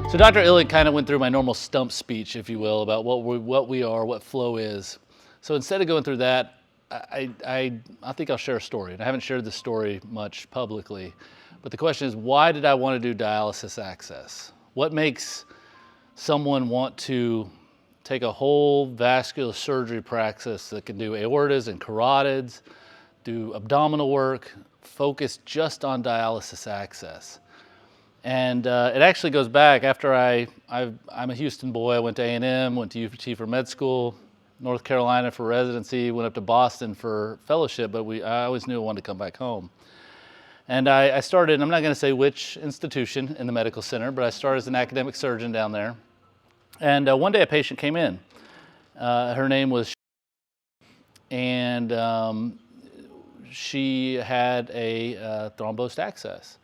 So Dr. Illig kind of went through my normal stump speech, if you will, about what we are, what Flow is. So instead of going through that, I think I'll share a story. And I haven't shared this story much publicly. But the question is, why did I want to do dialysis access? What makes someone want to take a whole vascular surgery practice that can do aortas and carotids, do abdominal work, focus just on dialysis access? And it actually goes back after I'm a Houston boy. I went to A&M, went to UT for med school, North Carolina for residency, went up to Boston for fellowship, but I always knew I wanted to come back home. And I started, I'm not going to say which institution in the medical center, but I started as an academic surgeon down there. And one day a patient came in. Her name was and she had a thrombosed access,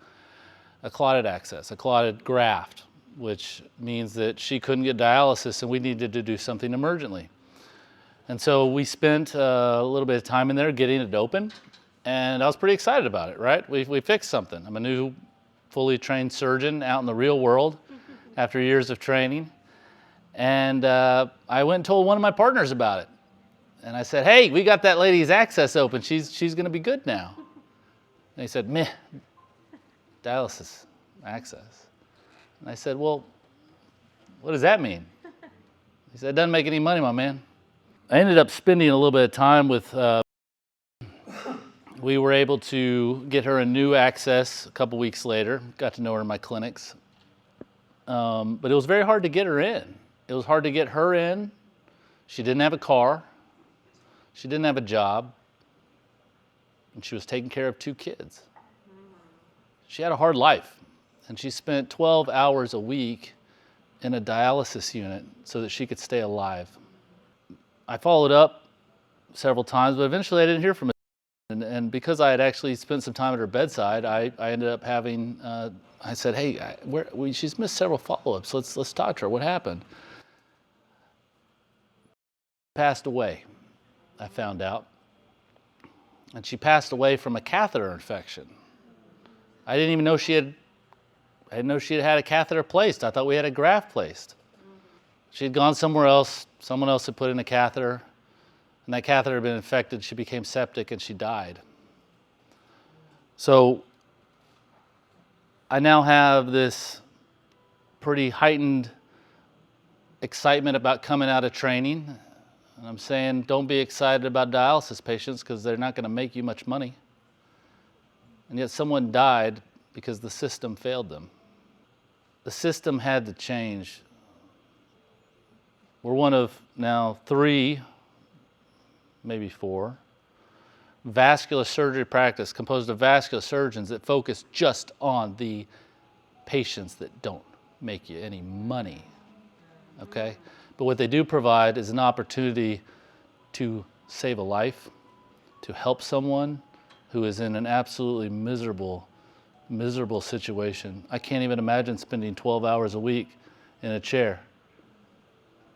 a clotted graft, which means that she couldn't get dialysis and we needed to do something emergently. And so we spent a little bit of time in there getting it open, and I was pretty excited about it, right? We fixed something. I'm a new, fully trained surgeon out in the real world after years of training. And I went and told one of my partners about it. And I said, hey, we got that lady's access open. She's gonna be good now. And he said, meh, dialysis access. And I said, well, what does that mean? He said, it doesn't make any money, my man. I ended up spending a little bit of time with, we were able to get her a new access a couple weeks later, got to know her in my clinics. But it was very hard to get her in. It was hard to get her in. She didn't have a car. She didn't have a job. And she was taking care of 2 kids. She had a hard life. And she spent 12 hours a week in a dialysis unit so that she could stay alive. I followed up several times, but eventually I didn't hear from her. And because I had actually spent some time at her bedside, I ended up having, I said, hey, she's missed several follow-ups. Let's talk to her. What happened? Passed away, I found out. And she passed away from a catheter infection. I didn't even know I didn't know she had a catheter placed. I thought we had a graft placed. She had gone somewhere else. Someone else had put in a catheter, and that catheter had been infected. She became septic and she died. So I now have this pretty heightened excitement about coming out of training. And I'm saying, don't be excited about dialysis patients because they're not going to make you much money. And yet someone died because the system failed them. The system had to change. We're one of now 3, maybe 4, vascular surgery practice composed of vascular surgeons that focus just on the patients that don't make you any money, okay? But what they do provide is an opportunity to save a life, to help someone who is in an absolutely miserable situation. I can't even imagine spending 12 hours a week in a chair,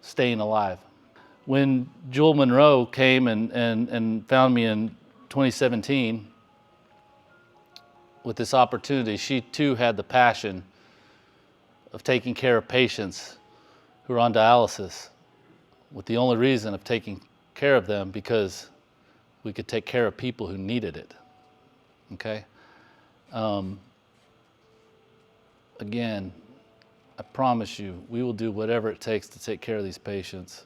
staying alive. When Jewel Monroe came and found me in 2017 with this opportunity, she too had the passion of taking care of patients who are on dialysis with the only reason of taking care of them because we could take care of people who needed it, okay? Again, I promise you, we will do whatever it takes to take care of these patients.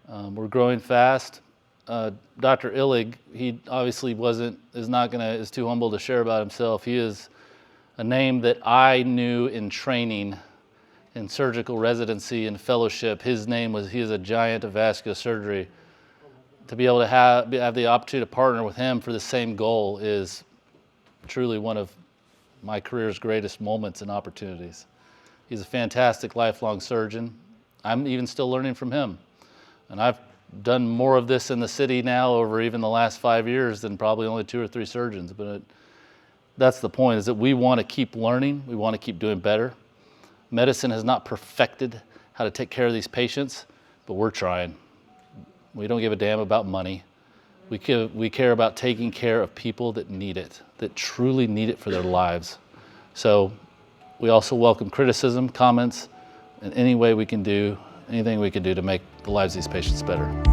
We're growing fast. Dr. Illig, he obviously is too humble to share about himself. He is a name that I knew in training, in surgical residency and fellowship. He is a giant of vascular surgery. To be able to have the opportunity to partner with him for the same goal is truly one of my career's greatest moments and opportunities. He's a fantastic lifelong surgeon. I'm even still learning from him. And I've done more of this in the city now over even the last 5 years than probably only 2 or 3 surgeons. But that's the point, is that we want to keep learning. We want to keep doing better. Medicine has not perfected how to take care of these patients, but we're trying. We don't give a damn about money. We care about taking care of people that need it, that truly need it for their lives. So We also welcome criticism, comments, and any way we can do, anything we can do to make the lives of these patients better.